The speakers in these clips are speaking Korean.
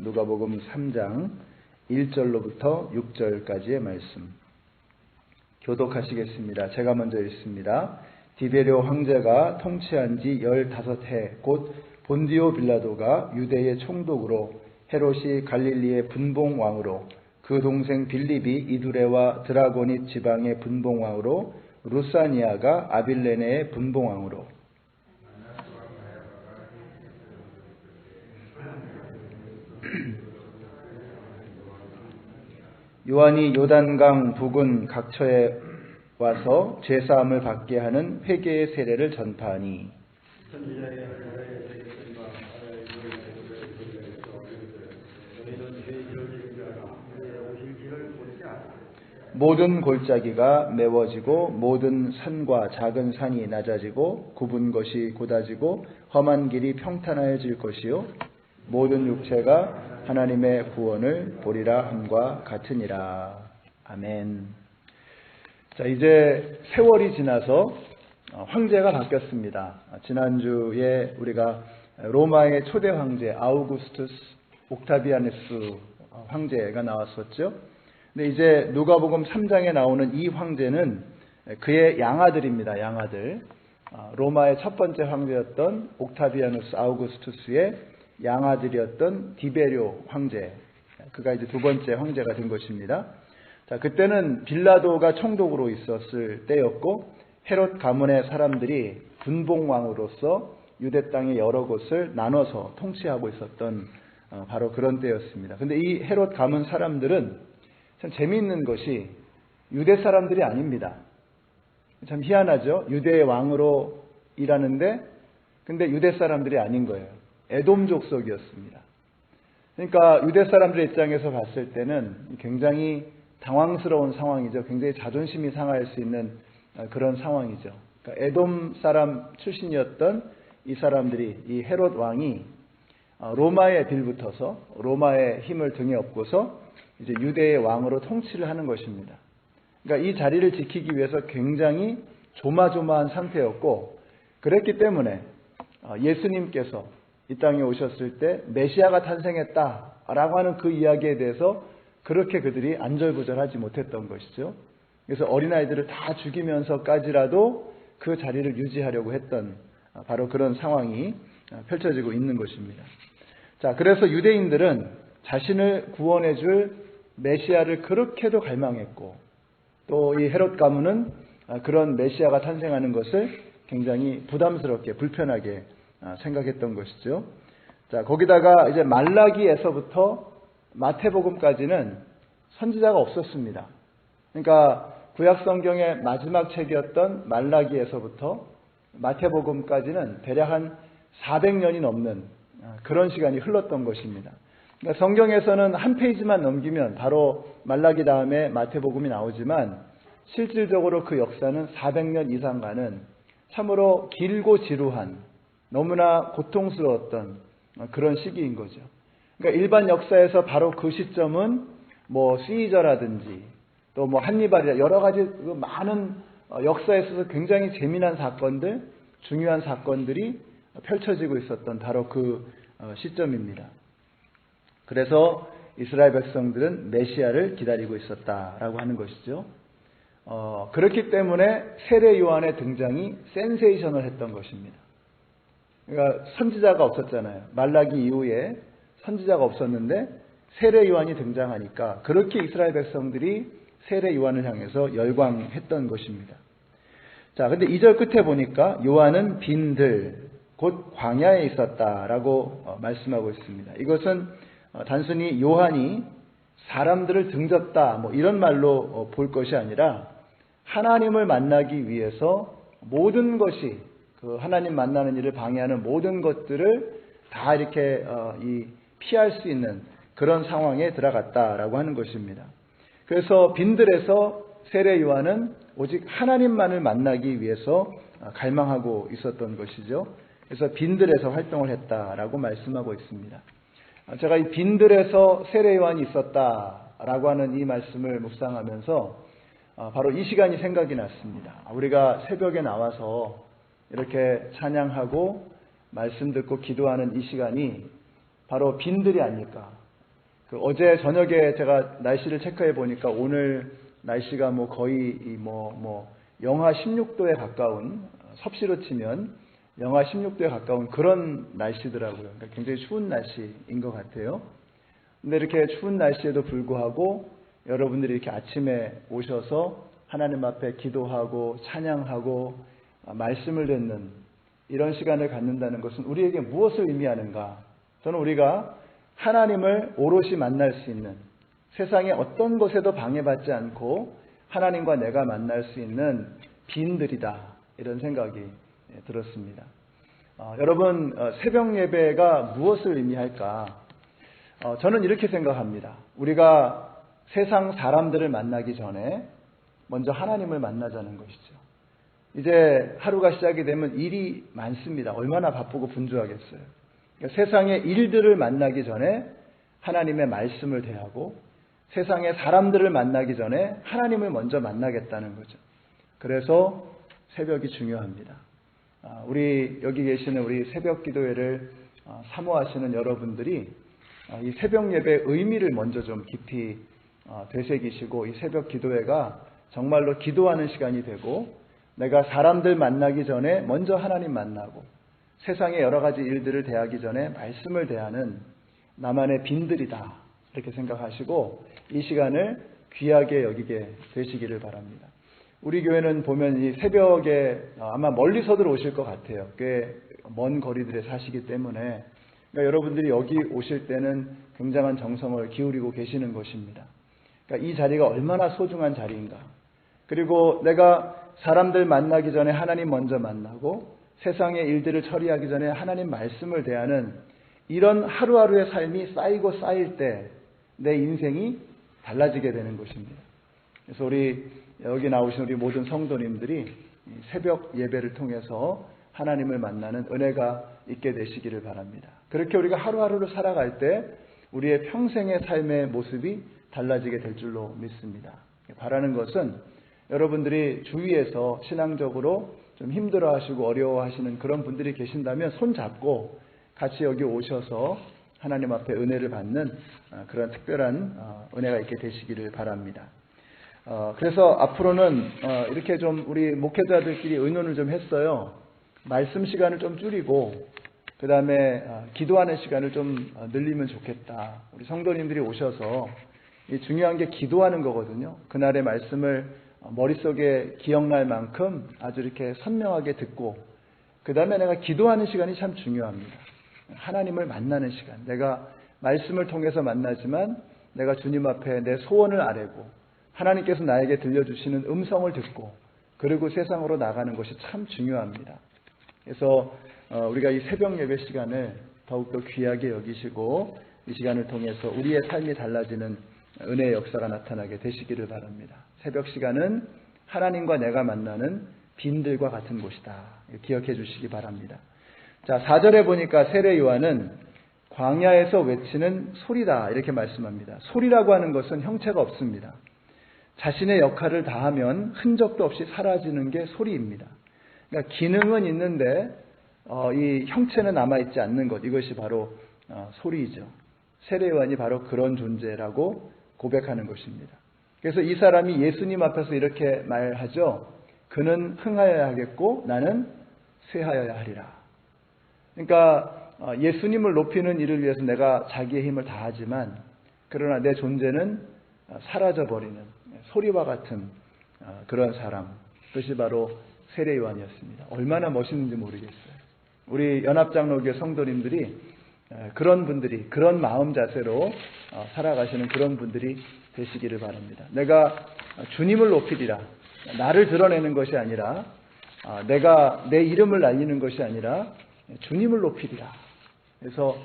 누가복음 3장 1절로부터 6절까지의 말씀 교독하시겠습니다. 제가 먼저 읽습니다. 디베료 황제가 통치한 지 15해 곧 본디오 빌라도가 유대의 총독으로 헤롯이 갈릴리의 분봉왕으로 그 동생 빌립이 이두레와 드라고닛 지방의 분봉왕으로 루사니아가 아빌레네의 분봉왕으로 요한이 요단강 부근 각처에 와서 제사함을 받게 하는 회개의 세례를 전파하니 모든 골짜기가 메워지고 모든 산과 작은 산이 낮아지고 굽은 것이 곧아지고 험한 길이 평탄하여질 것이요 모든 육체가 하나님의 구원을 보리라 함과 같으니라. 아멘. 자, 이제 세월이 지나서 황제가 바뀌었습니다. 지난주에 우리가 로마의 초대 황제 아우구스투스 옥타비아누스 황제가 나왔었죠. 근데 이제 누가복음 3장에 나오는 이 황제는 그의 양아들입니다. 양아들. 로마의 첫 번째 황제였던 옥타비아누스 아우구스투스의 양아들이었던 디베료 황제. 그가 이제 두 번째 황제가 된 것입니다. 자, 그때는 빌라도가 총독으로 있었을 때였고 헤롯 가문의 사람들이 분봉왕으로서 유대 땅의 여러 곳을 나눠서 통치하고 있었던 바로 그런 때였습니다. 근데 이 헤롯 가문 사람들은 참 재미있는 것이 유대 사람들이 아닙니다. 참 희한하죠. 유대의 왕으로 일하는데 근데 유대 사람들이 아닌 거예요. 에돔 족속이었습니다. 그러니까 유대 사람들의 입장에서 봤을 때는 굉장히 당황스러운 상황이죠. 굉장히 자존심이 상할 수 있는 그런 상황이죠. 그러니까 에돔 사람 출신이었던 이 사람들이 이 헤롯 왕이 로마에 빌붙어서 로마의 힘을 등에 업고서 이제 유대의 왕으로 통치를 하는 것입니다. 그러니까 이 자리를 지키기 위해서 굉장히 조마조마한 상태였고 그랬기 때문에 예수님께서 이 땅에 오셨을 때 메시아가 탄생했다라고 하는 그 이야기에 대해서 그렇게 그들이 안절부절하지 못했던 것이죠. 그래서 어린아이들을 다 죽이면서까지라도 그 자리를 유지하려고 했던 바로 그런 상황이 펼쳐지고 있는 것입니다. 자, 그래서 유대인들은 자신을 구원해 줄 메시아를 그렇게도 갈망했고 또 이 헤롯 가문은 그런 메시아가 탄생하는 것을 굉장히 부담스럽게 불편하게 생각했던 것이죠. 자, 거기다가 이제 말라기에서부터 마태복음까지는 선지자가 없었습니다. 그러니까 구약 성경의 마지막 책이었던 말라기에서부터 마태복음까지는 대략 한 400년이 넘는 그런 시간이 흘렀던 것입니다. 그러니까 성경에서는 한 페이지만 넘기면 바로 말라기 다음에 마태복음이 나오지만 실질적으로 그 역사는 400년 이상 가는 참으로 길고 지루한 너무나 고통스러웠던 그런 시기인 거죠. 그러니까 일반 역사에서 바로 그 시점은 뭐 시저라든지 또 뭐 한니발이라 여러 가지 많은 역사에 있어서 굉장히 재미난 사건들, 중요한 사건들이 펼쳐지고 있었던 바로 그 시점입니다. 그래서 이스라엘 백성들은 메시아를 기다리고 있었다라고 하는 것이죠. 그렇기 때문에 세례 요한의 등장이 센세이션을 했던 것입니다. 그러니까 선지자가 없었잖아요. 말라기 이후에 선지자가 없었는데 세례 요한이 등장하니까 그렇게 이스라엘 백성들이 세례 요한을 향해서 열광했던 것입니다. 자, 근데 2절 끝에 보니까 요한은 빈들 곧 광야에 있었다라고 말씀하고 있습니다. 이것은 단순히 요한이 사람들을 등졌다 뭐 이런 말로 볼 것이 아니라 하나님을 만나기 위해서 모든 것이 그 하나님 만나는 일을 방해하는 모든 것들을 다 이렇게 피할 수 있는 그런 상황에 들어갔다라고 하는 것입니다. 그래서 빈들에서 세례 요한은 오직 하나님만을 만나기 위해서 갈망하고 있었던 것이죠. 그래서 빈들에서 활동을 했다라고 말씀하고 있습니다. 제가 이 빈들에서 세례 요한이 있었다라고 하는 이 말씀을 묵상하면서 바로 이 시간이 생각이 났습니다. 우리가 새벽에 나와서 이렇게 찬양하고 말씀 듣고 기도하는 이 시간이 바로 빈들이 아닐까. 어제 저녁에 제가 날씨를 체크해 보니까 오늘 날씨가 뭐 거의 영하 16도에 가까운, 섭씨로 치면 영하 16도에 가까운 그런 날씨더라고요. 그러니까 굉장히 추운 날씨인 것 같아요. 근데 이렇게 추운 날씨에도 불구하고 여러분들이 이렇게 아침에 오셔서 하나님 앞에 기도하고 찬양하고 말씀을 듣는 이런 시간을 갖는다는 것은 우리에게 무엇을 의미하는가? 저는 우리가 하나님을 오롯이 만날 수 있는, 세상의 어떤 것에도 방해받지 않고 하나님과 내가 만날 수 있는 빈들이다, 이런 생각이 들었습니다. 여러분, 새벽 예배가 무엇을 의미할까? 저는 이렇게 생각합니다. 우리가 세상 사람들을 만나기 전에 먼저 하나님을 만나자는 것이죠. 이제 하루가 시작이 되면 일이 많습니다. 얼마나 바쁘고 분주하겠어요. 그러니까 세상의 일들을 만나기 전에 하나님의 말씀을 대하고 세상의 사람들을 만나기 전에 하나님을 먼저 만나겠다는 거죠. 그래서 새벽이 중요합니다. 우리 여기 계시는 우리 새벽 기도회를 사모하시는 여러분들이 이 새벽 예배의 의미를 먼저 좀 깊이 되새기시고, 이 새벽 기도회가 정말로 기도하는 시간이 되고 내가 사람들 만나기 전에 먼저 하나님 만나고 세상의 여러 가지 일들을 대하기 전에 말씀을 대하는 나만의 빈들이다, 이렇게 생각하시고 이 시간을 귀하게 여기게 되시기를 바랍니다. 우리 교회는 보면 이 새벽에 아마 멀리서들 오실 것 같아요. 꽤 먼 거리들에 사시기 때문에. 그러니까 여러분들이 여기 오실 때는 굉장한 정성을 기울이고 계시는 것입니다. 그러니까 이 자리가 얼마나 소중한 자리인가. 그리고 내가 사람들 만나기 전에 하나님 먼저 만나고 세상의 일들을 처리하기 전에 하나님 말씀을 대하는 이런 하루하루의 삶이 쌓이고 쌓일 때 내 인생이 달라지게 되는 것입니다. 그래서 우리 여기 나오신 우리 모든 성도님들이 새벽 예배를 통해서 하나님을 만나는 은혜가 있게 되시기를 바랍니다. 그렇게 우리가 하루하루를 살아갈 때 우리의 평생의 삶의 모습이 달라지게 될 줄로 믿습니다. 바라는 것은 여러분들이 주위에서 신앙적으로 좀 힘들어하시고 어려워하시는 그런 분들이 계신다면 손잡고 같이 여기 오셔서 하나님 앞에 은혜를 받는 그런 특별한 은혜가 있게 되시기를 바랍니다. 그래서 앞으로는 이렇게 좀 우리 목회자들끼리 의논을 좀 했어요. 말씀 시간을 좀 줄이고 그 다음에 기도하는 시간을 좀 늘리면 좋겠다. 우리 성도님들이 오셔서 중요한 게 기도하는 거거든요. 그날의 말씀을 머릿속에 기억날 만큼 아주 이렇게 선명하게 듣고 그 다음에 내가 기도하는 시간이 참 중요합니다. 하나님을 만나는 시간. 내가 말씀을 통해서 만나지만 내가 주님 앞에 내 소원을 아뢰고 하나님께서 나에게 들려주시는 음성을 듣고 그리고 세상으로 나가는 것이 참 중요합니다. 그래서 우리가 이 새벽 예배 시간을 더욱더 귀하게 여기시고 이 시간을 통해서 우리의 삶이 달라지는 은혜의 역사가 나타나게 되시기를 바랍니다. 새벽 시간은 하나님과 내가 만나는 빈들과 같은 곳이다. 기억해 주시기 바랍니다. 자, 4절에 보니까 세례 요한은 광야에서 외치는 소리다, 이렇게 말씀합니다. 소리라고 하는 것은 형체가 없습니다. 자신의 역할을 다하면 흔적도 없이 사라지는 게 소리입니다. 그러니까 기능은 있는데 이 형체는 남아있지 않는 것, 이것이 바로 소리이죠. 세례 요한이 바로 그런 존재라고 고백하는 것입니다. 그래서 이 사람이 예수님 앞에서 이렇게 말하죠. 그는 흥하여야 하겠고 나는 쇠하여야 하리라. 그러니까 예수님을 높이는 일을 위해서 내가 자기의 힘을 다하지만 그러나 내 존재는 사라져버리는 소리와 같은 그런 사람, 그것이 바로 세례 요한이었습니다. 얼마나 멋있는지 모르겠어요. 우리 연합장로교회 성도님들이 그런 분들이, 그런 마음 자세로 살아가시는 그런 분들이 되시기를 바랍니다. 내가 주님을 높이리라. 나를 드러내는 것이 아니라 내가 내 이름을 날리는 것이 아니라 주님을 높이리라. 그래서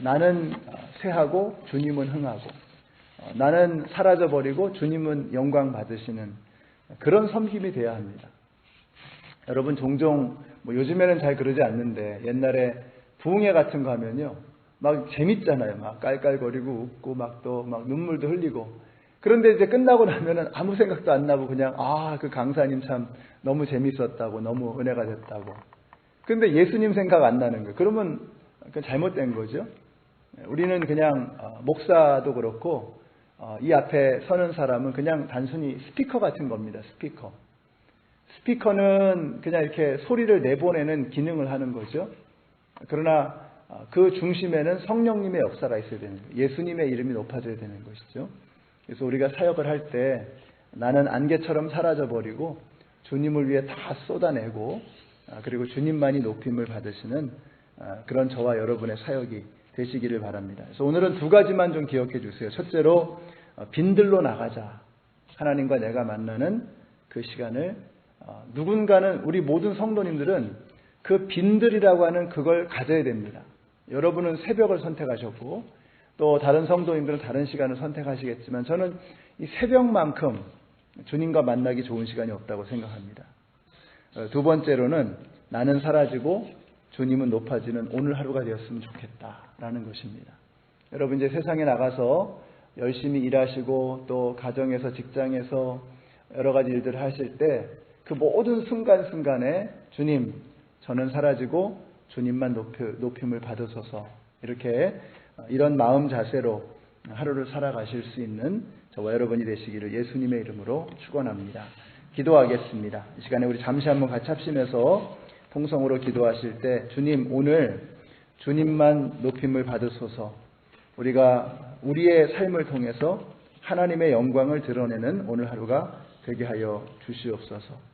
나는 쇠하고 주님은 흥하고 나는 사라져버리고 주님은 영광 받으시는 그런 섬김이 돼야 합니다. 여러분 종종 요즘에는 잘 그러지 않는데 옛날에 부흥회 같은 거 하면요 막 재밌잖아요. 막 깔깔거리고 웃고 막 또 막 눈물도 흘리고. 그런데 이제 끝나고 나면은 아무 생각도 안 나고 그냥 그 강사님 참 너무 재밌었다고, 너무 은혜가 됐다고. 근데 예수님 생각 안 나는 거예요. 그러면 잘못된 거죠. 우리는 그냥 목사도 그렇고 이 앞에 서는 사람은 그냥 단순히 스피커 같은 겁니다. 스피커. 스피커는 그냥 이렇게 소리를 내보내는 기능을 하는 거죠. 그러나 그 중심에는 성령님의 역사가 있어야 되는 거예요. 예수님의 이름이 높아져야 되는 것이죠. 그래서 우리가 사역을 할 때 나는 안개처럼 사라져버리고 주님을 위해 다 쏟아내고 그리고 주님만이 높임을 받으시는 그런 저와 여러분의 사역이 되시기를 바랍니다. 그래서 오늘은 두 가지만 좀 기억해 주세요. 첫째로 빈들로 나가자. 하나님과 내가 만나는 그 시간을 누군가는 우리 모든 성도님들은 그 빈들이라고 하는 그걸 가져야 됩니다. 여러분은 새벽을 선택하셨고 또 다른 성도님들은 다른 시간을 선택하시겠지만 저는 이 새벽만큼 주님과 만나기 좋은 시간이 없다고 생각합니다. 두 번째로는 나는 사라지고 주님은 높아지는 오늘 하루가 되었으면 좋겠다라는 것입니다. 여러분 이제 세상에 나가서 열심히 일하시고 또 가정에서 직장에서 여러 가지 일들을 하실 때 그 모든 순간순간에 주님 저는 사라지고 주님만 높임을 받으소서 이렇게 이런 마음 자세로 하루를 살아가실 수 있는 저와 여러분이 되시기를 예수님의 이름으로 축원합니다. 기도하겠습니다. 이 시간에 우리 잠시 한번 같이 합심해서 통성으로 기도하실 때 주님 오늘 주님만 높임을 받으소서 우리가 우리의 삶을 통해서 하나님의 영광을 드러내는 오늘 하루가 되게 하여 주시옵소서.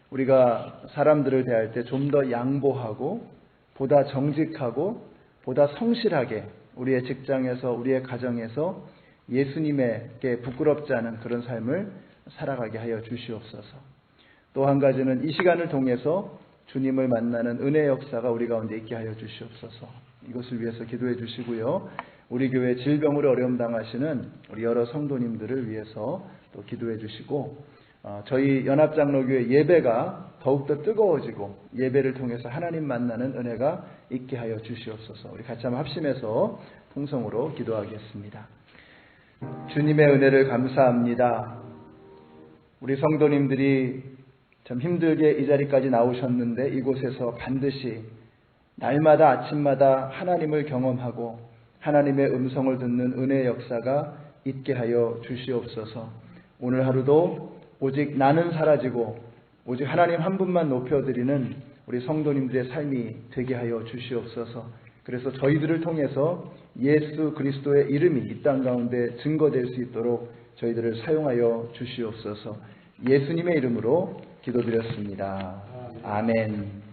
우리가 사람들을 대할 때 좀 더 양보하고 보다 정직하고 보다 성실하게 우리의 직장에서 우리의 가정에서 예수님에게 부끄럽지 않은 그런 삶을 살아가게 하여 주시옵소서. 또 한 가지는 이 시간을 통해서 주님을 만나는 은혜의 역사가 우리 가운데 있게 하여 주시옵소서. 이것을 위해서 기도해 주시고요. 우리 교회 질병으로 어려움 당하시는 우리 여러 성도님들을 위해서 또 기도해 주시고 저희 연합장로교회 예배가 더욱더 뜨거워지고 예배를 통해서 하나님 만나는 은혜가 있게 하여 주시옵소서. 우리 같이 한번 합심해서 통성으로 기도하겠습니다. 주님의 은혜를 감사합니다. 우리 성도님들이 참 힘들게 이 자리까지 나오셨는데 이곳에서 반드시 날마다 아침마다 하나님을 경험하고 하나님의 음성을 듣는 은혜의 역사가 있게 하여 주시옵소서. 오늘 하루도 오직 나는 사라지고 오직 하나님 한 분만 높여드리는 우리 성도님들의 삶이 되게 하여 주시옵소서. 그래서 저희들을 통해서 예수 그리스도의 이름이 이 땅 가운데 증거될 수 있도록 저희들을 사용하여 주시옵소서. 예수님의 이름으로 기도드렸습니다. 아멘.